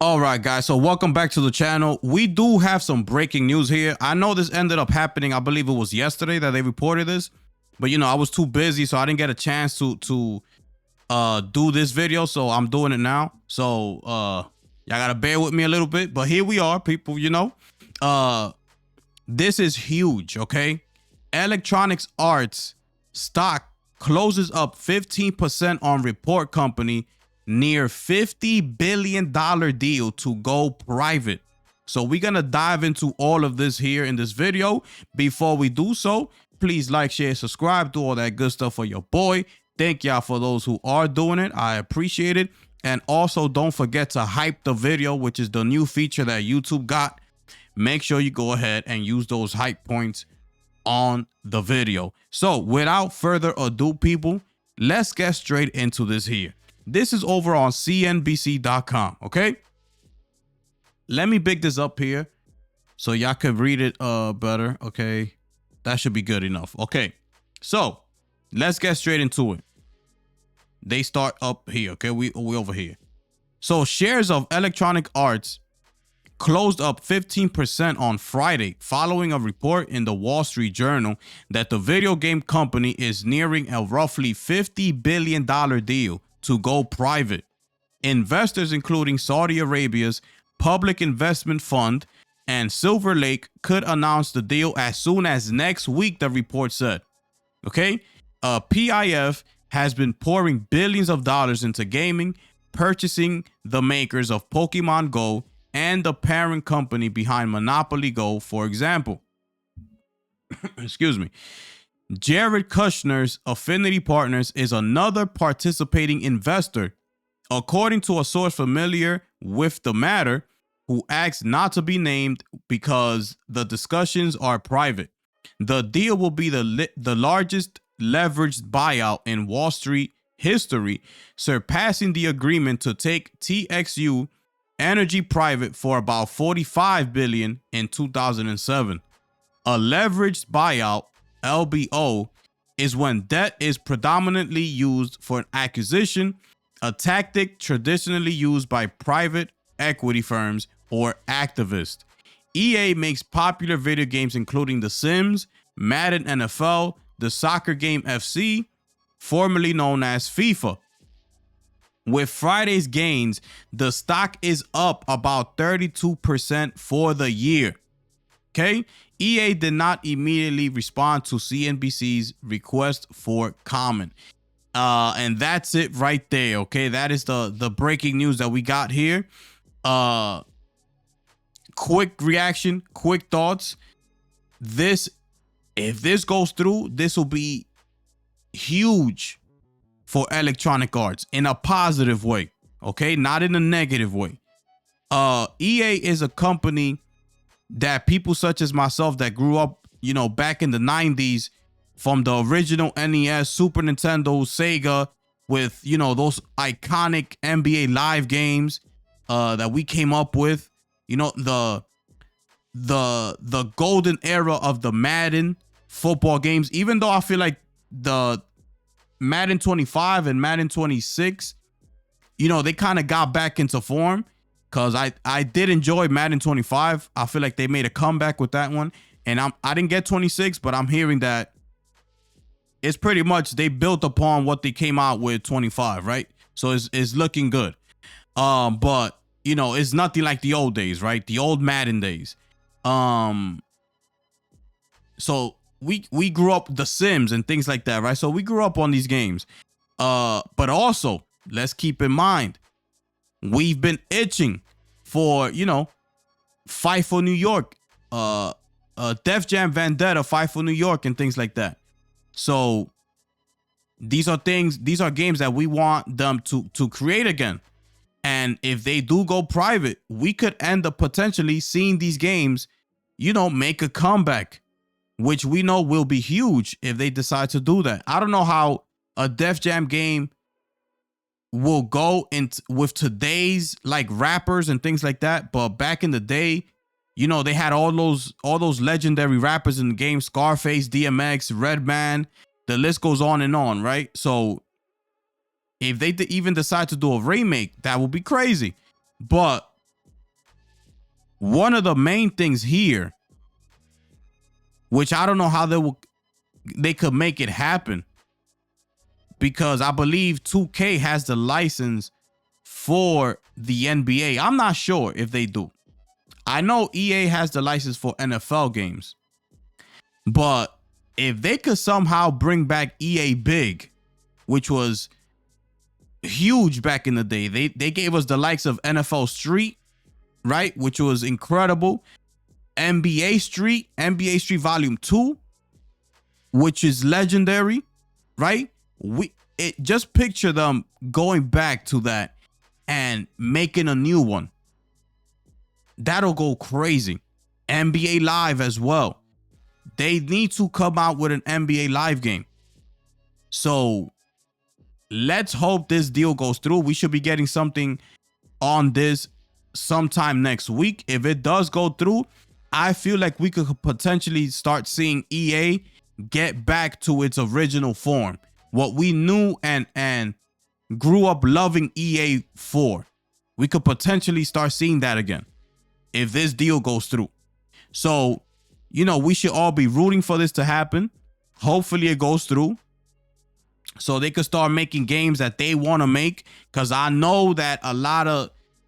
All right, guys. So welcome back to the channel. We do have some breaking news here. I know this ended up happening. I believe it was yesterday that they reported this, but I was too busy, so I didn't get a chance to do this video. So I'm doing it now. So y'all gotta bear with me a little bit, but here we are, people. This is huge. Okay, Electronics Arts stock closes up 15% on report company near $50 billion deal to go private. So we're going to dive into all of this here in this video. Before we do so, please like, share, subscribe, do all that good stuff for your boy. Thank y'all for those who are doing it. I appreciate it. And also don't forget to hype the video, which is the new feature that YouTube got. Make sure you go ahead and use those hype points on the video. So without further ado, people, let's get straight into this here. This is over on CNBC.com, okay? Let me pick this up here so y'all can read it better, okay? That should be good enough. Okay, so let's get straight into it. They start up here, okay? We over here. So shares of Electronic Arts closed up 15% on Friday following a report in the Wall Street Journal that the video game company is nearing a roughly $50 billion deal to go private. Investors including Saudi Arabia's Public Investment Fund and Silver Lake could announce the deal as soon as next week, the report said. Okay, PIF has been pouring billions of dollars into gaming, purchasing the makers of Pokemon Go and the parent company behind Monopoly Go, for example. Excuse me. Jared Kushner's Affinity Partners is another participating investor, according to a source familiar with the matter, who asked not to be named because the discussions are private. The deal will be the largest leveraged buyout in Wall Street history, surpassing the agreement to take TXU Energy private for about $45 billion in 2007. A leveraged buyout, LBO, is when debt is predominantly used for an acquisition, a tactic traditionally used by private equity firms or activists. EA makes popular video games including The Sims, Madden NFL, the soccer game FC, formerly known as FIFA. With Friday's gains, the stock is up about 32% for the year. Okay, EA did not immediately respond to CNBC's request for comment. And that's it right there. Okay, that is the breaking news that we got here. Quick reaction, quick thoughts. If this goes through, this will be huge for Electronic Arts in a positive way, okay? Not in a negative way. EA is a company that people such as myself that grew up, back in the 90s from the original NES, Super Nintendo, Sega, with, those iconic NBA Live games that we came up with, the golden era of the Madden football games, even though I feel like the Madden 25 and Madden 26, they kind of got back into form, because I did enjoy Madden 25. I feel like they made a comeback with that one, and I didn't get 26, but I'm hearing that it's pretty much they built upon what they came out with 25, right? So it's looking good. But it's nothing like the old days, right? The old Madden days. So we grew up The Sims and things like that, right? So we grew up on these games. But also, let's keep in mind, we've been itching for, Fight for New York, Def Jam Vendetta, Fight for New York, and things like that. So these are games that we want them to create again. And if they do go private, we could end up potentially seeing these games, make a comeback, which we know will be huge if they decide to do that. I don't know how a Def Jam game will go with today's like rappers and things like that, but back in the day, they had all those legendary rappers in the game: Scarface, DMX, Redman. The list goes on, right? So if they even decide to do a remake, that would be crazy. But one of the main things here, which I don't know how they could make it happen, because I believe 2K has the license for the NBA. I'm not sure if they do. I know EA has the license for NFL games. But if they could somehow bring back EA Big, which was huge back in the day. They gave us the likes of NFL Street, right? Which was incredible. NBA Street Volume 2, which is legendary, right? Just picture them going back to that and making a new one. That'll go crazy. NBA Live as well. They need to come out with an NBA Live game. So let's hope this deal goes through. We should be getting something on this sometime next week. If it does go through, I feel like we could potentially start seeing EA get back to its original form. What we knew and grew up loving EA for. We could potentially start seeing that again if this deal goes through. So, you know, we should all be rooting for this to happen. Hopefully it goes through, so they could start making games that they want to make. Because I know that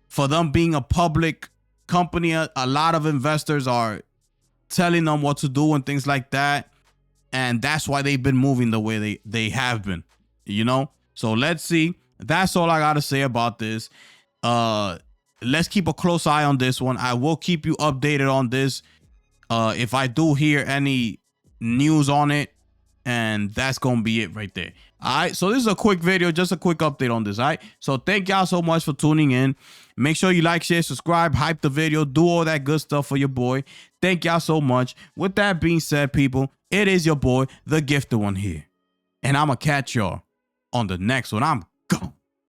for them being a public company, a lot of investors are telling them what to do and things like that. And that's why they've been moving the way they have been, you know? So let's see. That's all I got to say about this. Let's keep a close eye on this one. I will keep you updated on this if I do hear any news on it. And that's going to be it right there. All right. So this is a quick video, just a quick update on this. All right. So thank y'all so much for tuning in. Make sure you like, share, subscribe, hype the video, do all that good stuff for your boy. Thank y'all so much. With that being said, people, it is your boy, the Gifted One here. And I'm going to catch y'all on the next one. I'm